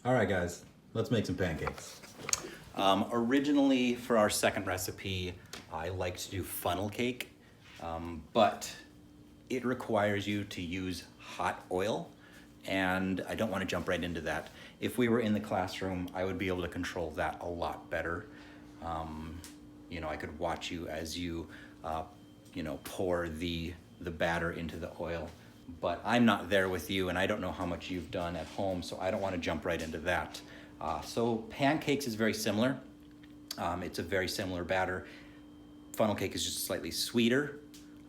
All right, guys, let's make some pancakes. Originally, for our second recipe, I like to do funnel cake, but it requires you to use hot oil, and I don't want to jump right into that. If we were in the classroom, I would be able to control that a lot better. I could watch you as you, pour the batter into the oil, but I'm not there with you, and I don't know how much you've done at home, so I don't want to jump right into that. So pancakes is very similar. It's a very similar batter. Funnel cake is just slightly sweeter,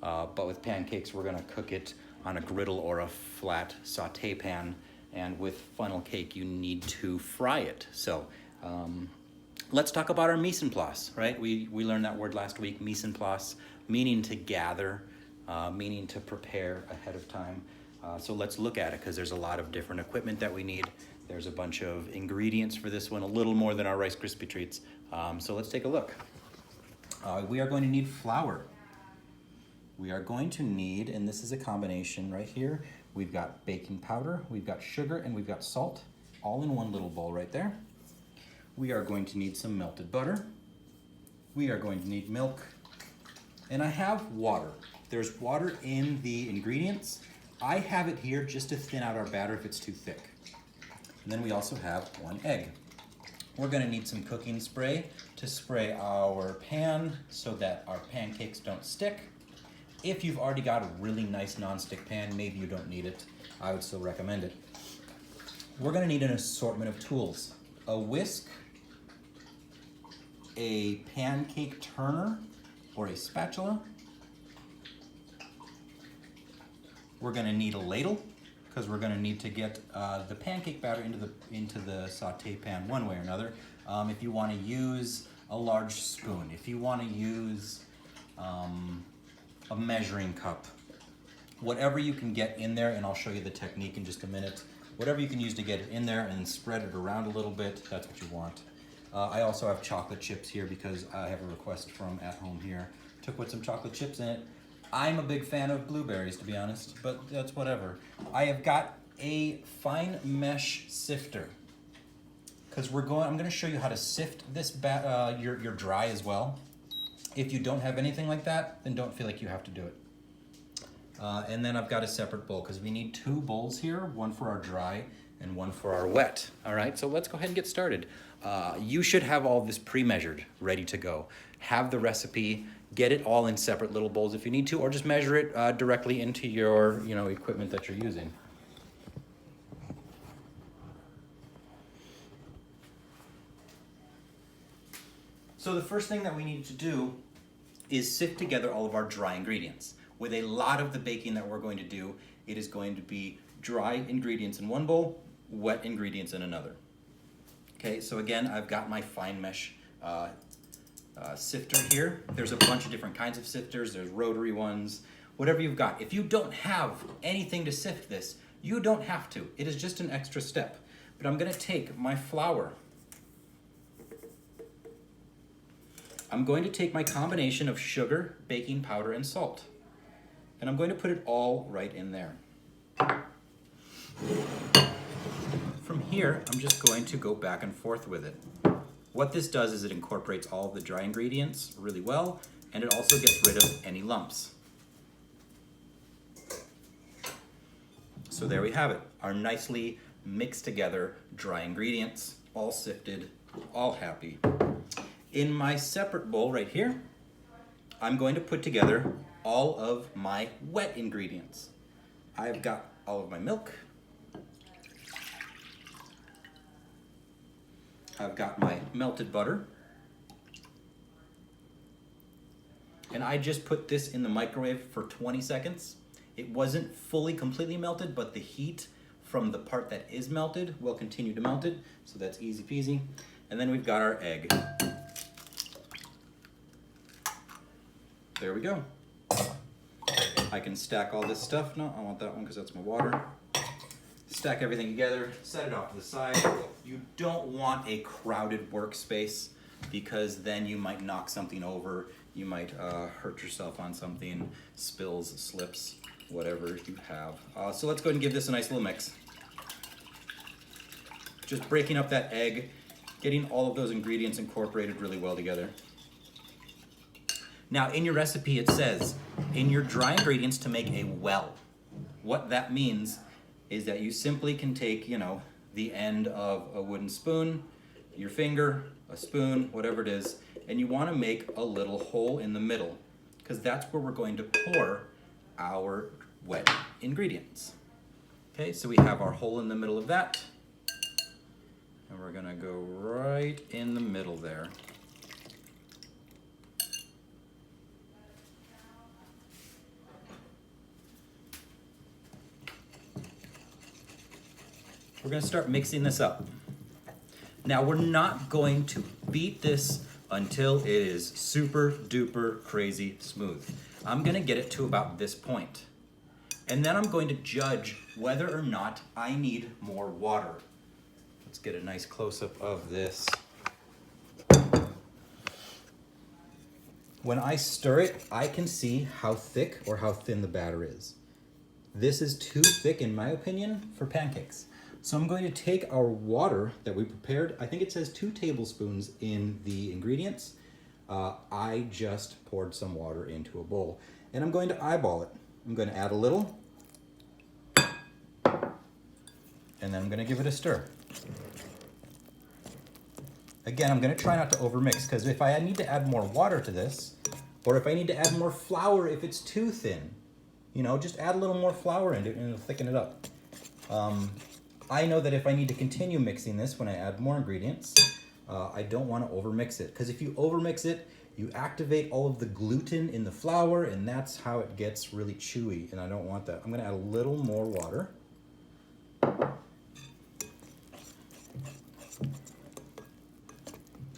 but with pancakes, we're gonna cook it on a griddle or a flat saute pan. And with funnel cake, you need to fry it. So let's talk about our mise en place, right? We learned that word last week, mise en place, meaning to gather, meaning to prepare ahead of time. So let's look at it, because there's a lot of different equipment that we need. There's a bunch of ingredients for this one, a little more than our Rice Krispie treats. So let's take a look. We are going to need flour. We are going to need, and this is a combination right here, we've got baking powder, we've got sugar, and we've got salt, all in one little bowl right there. We are going to need some melted butter. We are going to need milk. And I have water. There's water in the ingredients. I have it here just to thin out our batter if it's too thick. And then we also have 1 egg. We're gonna need some cooking spray to spray our pan so that our pancakes don't stick. If you've already got a really nice non-stick pan, maybe you don't need it. I would still recommend it. We're gonna need an assortment of tools. A whisk, a pancake turner or a spatula. We're gonna need a ladle, because we're going to need to get the pancake batter into the saute pan one way or another. If you want to use a large spoon, if you want to use a measuring cup, whatever you can get in there, and I'll show you the technique in just a minute. Whatever you can use to get it in there and spread it around a little bit, that's what you want. I also have chocolate chips here because I have a request from at home here to put some chocolate chips in it. I'm a big fan of blueberries, to be honest, but that's whatever. I have got a fine mesh sifter, because I'm going to show you how to sift this your dry as well. If you don't have anything like that, then don't feel like you have to do it. And then I've got a separate bowl, because we need 2 bowls here, one for our dry and one for our wet. All right, so let's go ahead and get started. You should have all this pre-measured, ready to go. Have the recipe, get it all in separate little bowls if you need to, or just measure it directly into your equipment that you're using. So the first thing that we need to do is sift together all of our dry ingredients. With a lot of the baking that we're going to do, it is going to be dry ingredients in one bowl, wet ingredients in another. Okay, so again, I've got my fine mesh sifter here. There's a bunch of different kinds of sifters. There's rotary ones, whatever you've got. If you don't have anything to sift this, you don't have to. It is just an extra step. But I'm gonna take my flour. I'm going to take my combination of sugar, baking powder, and salt. And I'm going to put it all right in there. From here, I'm just going to go back and forth with it. What this does is it incorporates all of the dry ingredients really well, and it also gets rid of any lumps. So there we have it, our nicely mixed together dry ingredients, all sifted, all happy. In my separate bowl right here, I'm going to put together all of my wet ingredients. I've got all of my milk. I've got my melted butter. And I just put this in the microwave for 20 seconds. It wasn't fully completely melted, but the heat from the part that is melted will continue to melt it, so that's easy peasy. And then we've got our egg. There we go. I can stack all this stuff. No, I want that one because that's my water. Stack everything together, set it off to the side. You don't want a crowded workspace, because then you might knock something over, you might hurt yourself on something, spills, slips, whatever you have. So let's go ahead and give this a nice little mix. Just breaking up that egg, getting all of those ingredients incorporated really well together. Now in your recipe it says, in your dry ingredients to make a well. What that means is that you simply can take, the end of a wooden spoon, your finger, a spoon, whatever it is, and you want to make a little hole in the middle, because that's where we're going to pour our wet ingredients. Okay, so we have our hole in the middle of that, and we're gonna go right in the middle there. We're gonna start mixing this up. Now we're not going to beat this until it is super duper crazy smooth. I'm gonna get it to about this point. And then I'm going to judge whether or not I need more water. Let's get a nice close-up of this. When I stir it, I can see how thick or how thin the batter is. This is too thick, in my opinion, for pancakes. So I'm going to take our water that we prepared. I think it says 2 tablespoons in the ingredients. I just poured some water into a bowl, and I'm going to eyeball it. I'm going to add a little, and then I'm going to give it a stir. Again, I'm going to try not to overmix, because if I need to add more water to this, or if I need to add more flour if it's too thin, just add a little more flour into it and it'll thicken it up. I know that if I need to continue mixing this when I add more ingredients, I don't want to overmix it, because if you overmix it, you activate all of the gluten in the flour, and that's how it gets really chewy, and I don't want that. I'm going to add a little more water.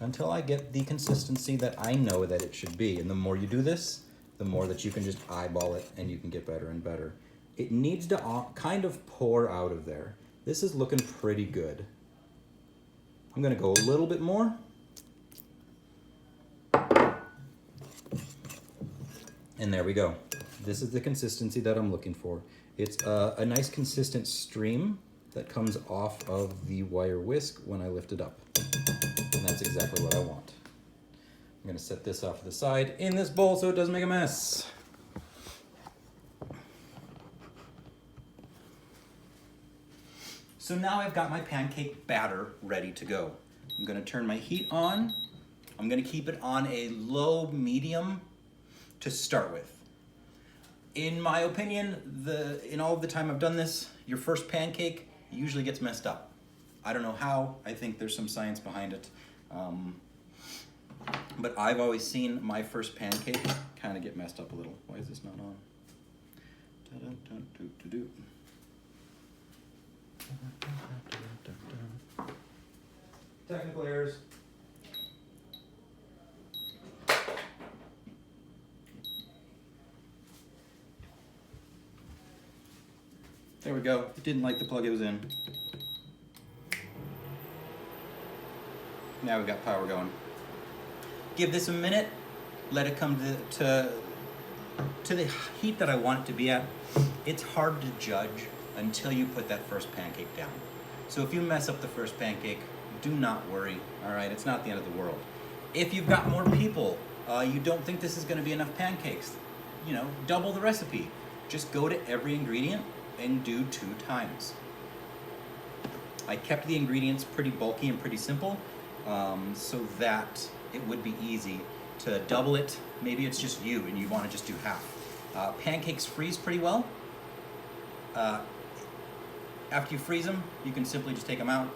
Until I get the consistency that I know that it should be. And the more you do this, the more that you can just eyeball it and you can get better and better. It needs to kind of pour out of there. This is looking pretty good. I'm gonna go a little bit more. And there we go. This is the consistency that I'm looking for. It's a nice consistent stream that comes off of the wire whisk when I lift it up. And that's exactly what I want. I'm gonna set this off to the side in this bowl so it doesn't make a mess. So now I've got my pancake batter ready to go. I'm gonna turn my heat on. I'm gonna keep it on a low medium to start with. In my opinion, in all of the time I've done this, your first pancake usually gets messed up. I don't know how. I think there's some science behind it. But I've always seen my first pancake kind of get messed up a little. Why is this not on? Technical errors. There we go. It didn't like the plug it was in. Now we've got power going. Give this a minute. Let it come to the heat that I want it to be at. It's hard to judge until you put that first pancake down. So if you mess up the first pancake, do not worry, all right? It's not the end of the world. If you've got more people, you don't think this is gonna be enough pancakes, double the recipe. Just go to every ingredient and do 2 times. I kept the ingredients pretty bulky and pretty simple, so that it would be easy to double it. Maybe it's just you and you wanna just do half. Pancakes freeze pretty well. After you freeze them, you can simply just take them out,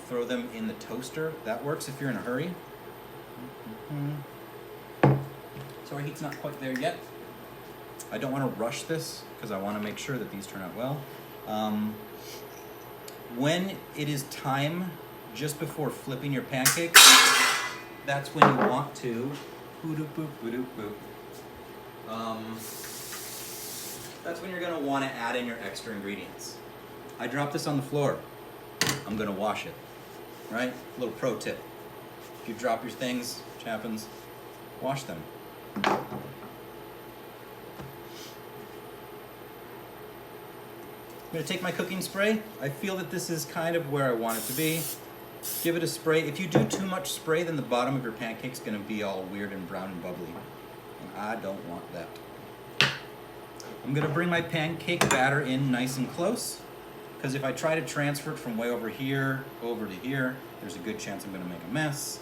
throw them in the toaster. That works if you're in a hurry. So our heat's not quite there yet. I don't want to rush this because I want to make sure that these turn out well. When it is time, just before flipping your pancake, that's when you want to that's when you're going to want to add in your extra ingredients. I dropped this on the floor. I'm going to wash it, right? Little pro tip. If you drop your things, which happens, wash them. gonna take my cooking spray. I feel that this is kind of where I want it to be. Give it a spray. If you do too much spray, then the bottom of your pancake's gonna be all weird and brown and bubbly. And I don't want that. I'm gonna bring my pancake batter in nice and close, because if I try to transfer it from way over here over to here, there's a good chance I'm gonna make a mess.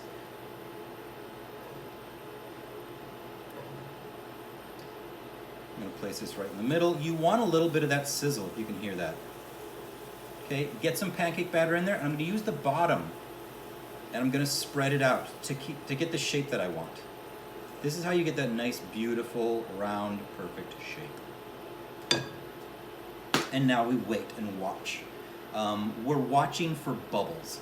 I'm gonna place this right in the middle. You want a little bit of that sizzle, if you can hear that. Okay, get some pancake batter in there, and I'm gonna use the bottom, and I'm gonna spread it out to get the shape that I want. This is how you get that nice, beautiful, round, perfect shape. And now we wait and watch. We're watching for bubbles.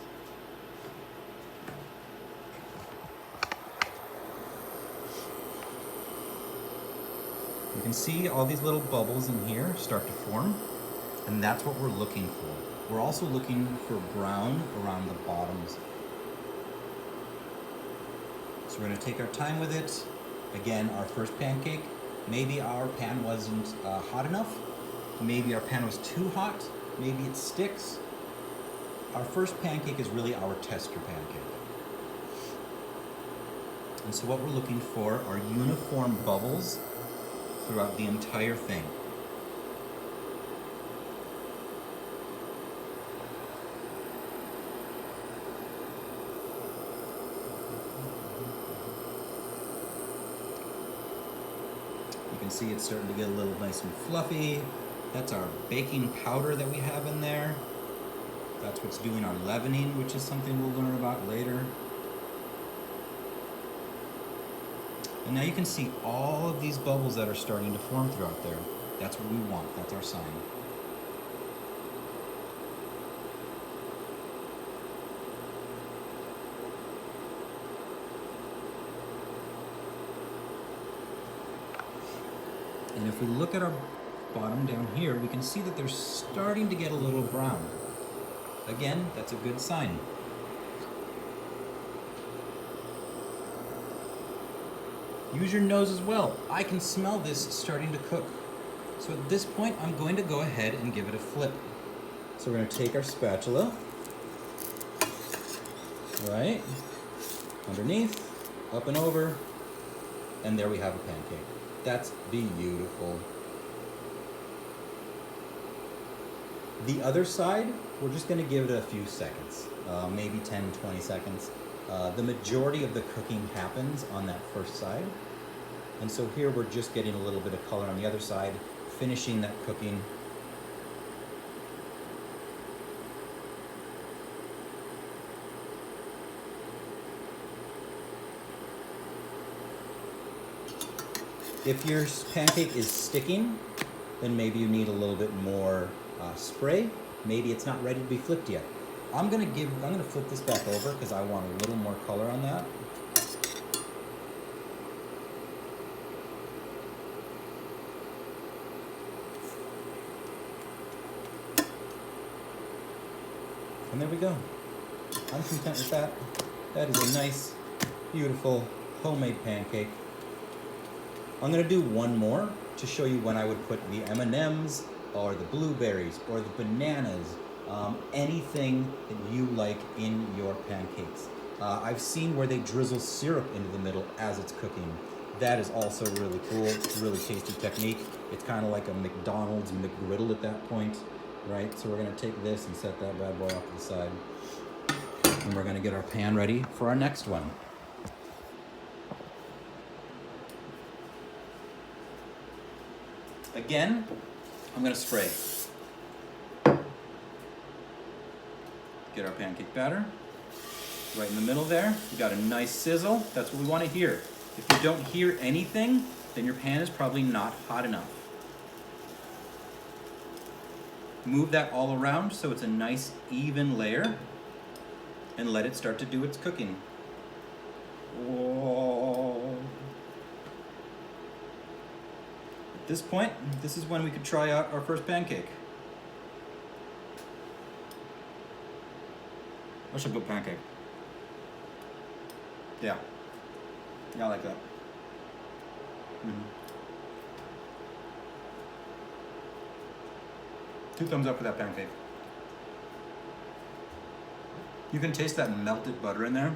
You can see all these little bubbles in here start to form, and that's what we're looking for. We're also looking for brown around the bottoms. So we're gonna take our time with it. Again, our first pancake, maybe our pan wasn't hot enough. Maybe our pan was too hot. Maybe it sticks. Our first pancake is really our tester pancake. And so what we're looking for are uniform bubbles throughout the entire thing. You can see it's starting to get a little nice and fluffy. That's our baking powder that we have in there. That's what's doing our leavening, which is something we'll learn about later. And now you can see all of these bubbles that are starting to form throughout there. That's what we want, that's our sign. And if we look at our bottom down here, we can see that they're starting to get a little brown. Again, that's a good sign. Use your nose as well. I can smell this starting to cook. So at this point, I'm going to go ahead and give it a flip. So we're going to take our spatula, right, underneath, up and over, and there we have a pancake. That's beautiful. The other side, we're just gonna give it a few seconds, maybe 10, 20 seconds. The majority of the cooking happens on that first side. And so here we're just getting a little bit of color on the other side, finishing that cooking. If your pancake is sticking, then maybe you need a little bit more spray. Maybe it's not ready to be flipped yet. I'm gonna flip this back over because I want a little more color on that. And there we go. I'm content with that. That is a nice, beautiful, homemade pancake. I'm gonna do one more to show you when I would put the M&Ms or the blueberries or the bananas, anything that you like in your pancakes. I've seen where they drizzle syrup into the middle as it's cooking. That is also really cool. It's a really tasty technique. It's kind of like a McDonald's McGriddle at that point, right? So we're gonna take this and set that bad boy off to the side. And we're gonna get our pan ready for our next one. Again, I'm gonna spray. Get our pancake batter. Right in the middle there, we got a nice sizzle. That's what we wanna hear. If you don't hear anything, then your pan is probably not hot enough. Move that all around so it's a nice even layer and let it start to do its cooking. Whoa. At this point, this is when we could try out our first pancake. That's a good pancake. Yeah. Yeah, I like that. 2 thumbs up for that pancake. You can taste that melted butter in there.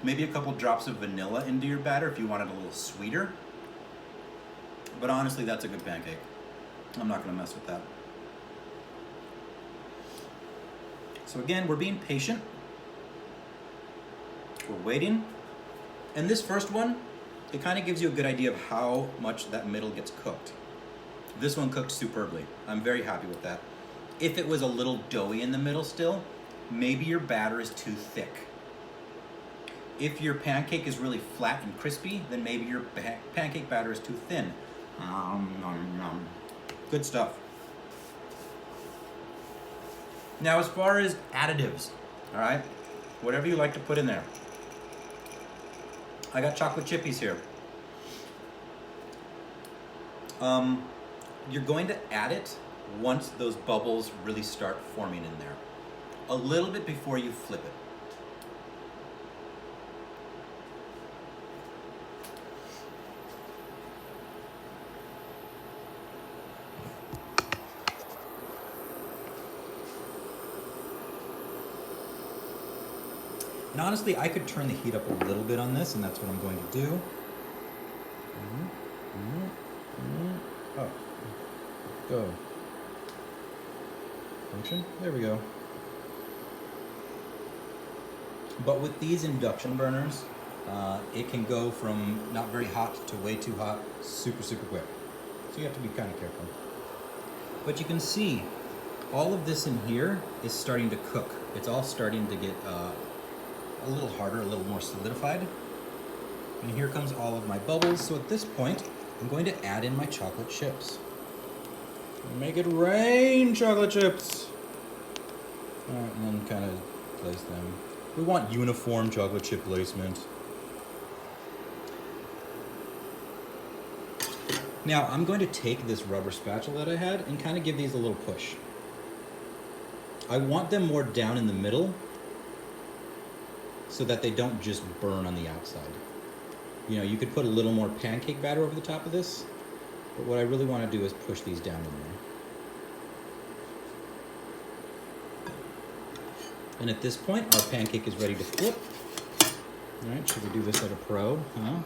Maybe a couple drops of vanilla into your batter if you want it a little sweeter. But honestly, that's a good pancake. I'm not gonna mess with that. So again, we're being patient. We're waiting. And this first one, it kind of gives you a good idea of how much that middle gets cooked. This one cooked superbly. I'm very happy with that. If it was a little doughy in the middle still, maybe your batter is too thick. If your pancake is really flat and crispy, then maybe your pancake batter is too thin. Good stuff. Now, as far as additives, all right, whatever you like to put in there. I got chocolate chippies here. You're going to add it once those bubbles really start forming in there. A little bit before you flip it. And honestly, I could turn the heat up a little bit on this, and that's what I'm going to do. Oh, go. Function, there we go. But with these induction burners, it can go from not very hot to way too hot, super, super quick. So you have to be kind of careful. But you can see all of this in here is starting to cook. It's all starting to get a little harder, a little more solidified. And here comes all of my bubbles. So at this point, I'm going to add in my chocolate chips. Make it rain, chocolate chips. All right, and then kind of place them. We want uniform chocolate chip placement. Now, I'm going to take this rubber spatula that I had and kind of give these a little push. I want them more down in the middle so that they don't just burn on the outside. You know, you could put a little more pancake batter over the top of this, but what I really want to do is push these down in there. And at this point, our pancake is ready to flip. All right, should we do this at a pro, huh?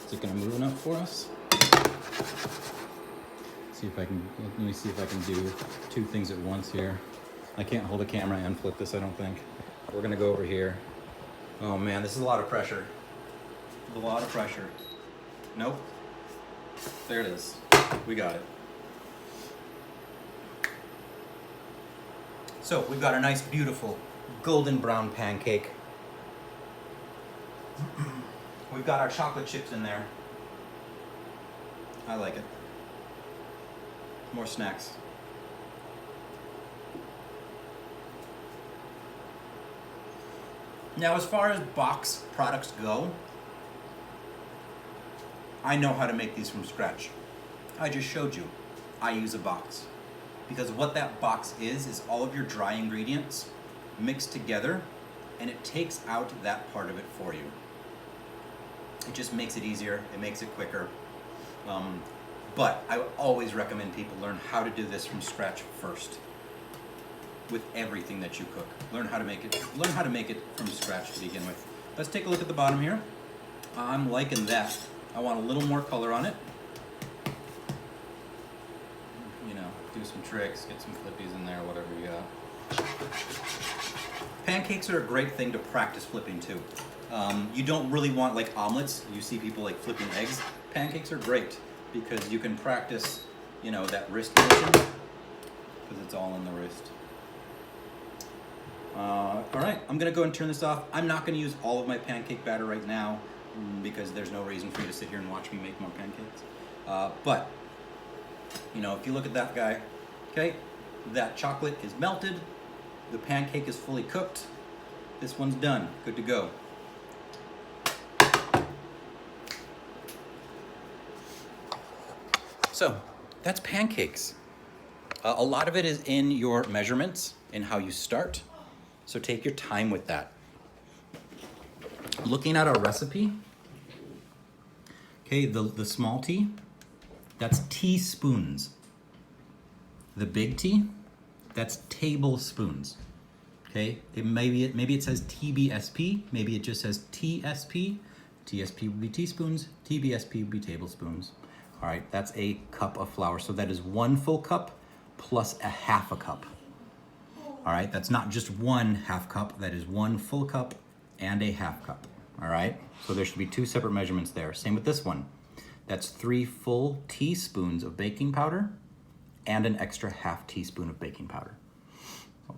Is it gonna move enough for us? See if I can, let me see if I can do 2 things at once here. I can't hold a camera and flip this, I don't think. We're gonna go over here. Oh man, this is a lot of pressure. A lot of pressure. Nope. There it is. We got it. So we've got a nice, beautiful, golden brown pancake. We've got our chocolate chips in there. I like it. More snacks. Now, as far as box products go, I know how to make these from scratch. I just showed you. I use a box. Because what that box is all of your dry ingredients mixed together, and it takes out that part of it for you. It just makes it easier, it makes it quicker. But I always recommend people learn how to do this from scratch first. With everything that you cook. Learn how to make it from scratch to begin with. Let's take a look at the bottom here. I'm liking that. I want a little more color on it. You know, do some tricks, get some flippies in there, whatever you got. Pancakes are a great thing to practice flipping too. You don't really want like omelets. You see people like flipping eggs. Pancakes are great because you can practice, you know, that wrist motion because it's all in the wrist. All right, I'm gonna go and turn this off. I'm not gonna use all of my pancake batter right now because there's no reason for you to sit here and watch me make more pancakes. But, you know, if you look at that guy, okay, that chocolate is melted, the pancake is fully cooked, this one's done, good to go. So, that's pancakes. A lot of it is in your measurements and how you start. So take your time with that. Looking at our recipe, okay, the small t, that's teaspoons. The big T, that's tablespoons. Okay, maybe it says TBSP, maybe it just says TSP. TSP would be teaspoons, TBSP would be tablespoons. All right, that's a cup of flour. So that is 1 full cup plus a half a cup. All right, that's not just 1 half cup, that is 1 full cup and a half cup. All right, so there should be 2 separate measurements there. Same with this one. That's 3 full teaspoons of baking powder and an extra half teaspoon of baking powder.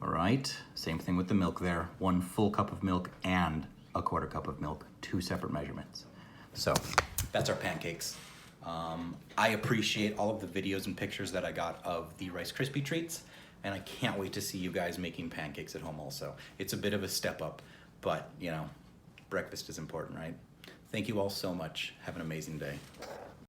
All right, same thing with the milk there. 1 full cup of milk and a 1/4 cup of milk, 2 separate measurements. So that's our pancakes. I appreciate all of the videos and pictures that I got of the Rice Krispie treats, and I can't wait to see you guys making pancakes at home also. It's a bit of a step up, but you know, breakfast is important, right? Thank you all so much. Have an amazing day.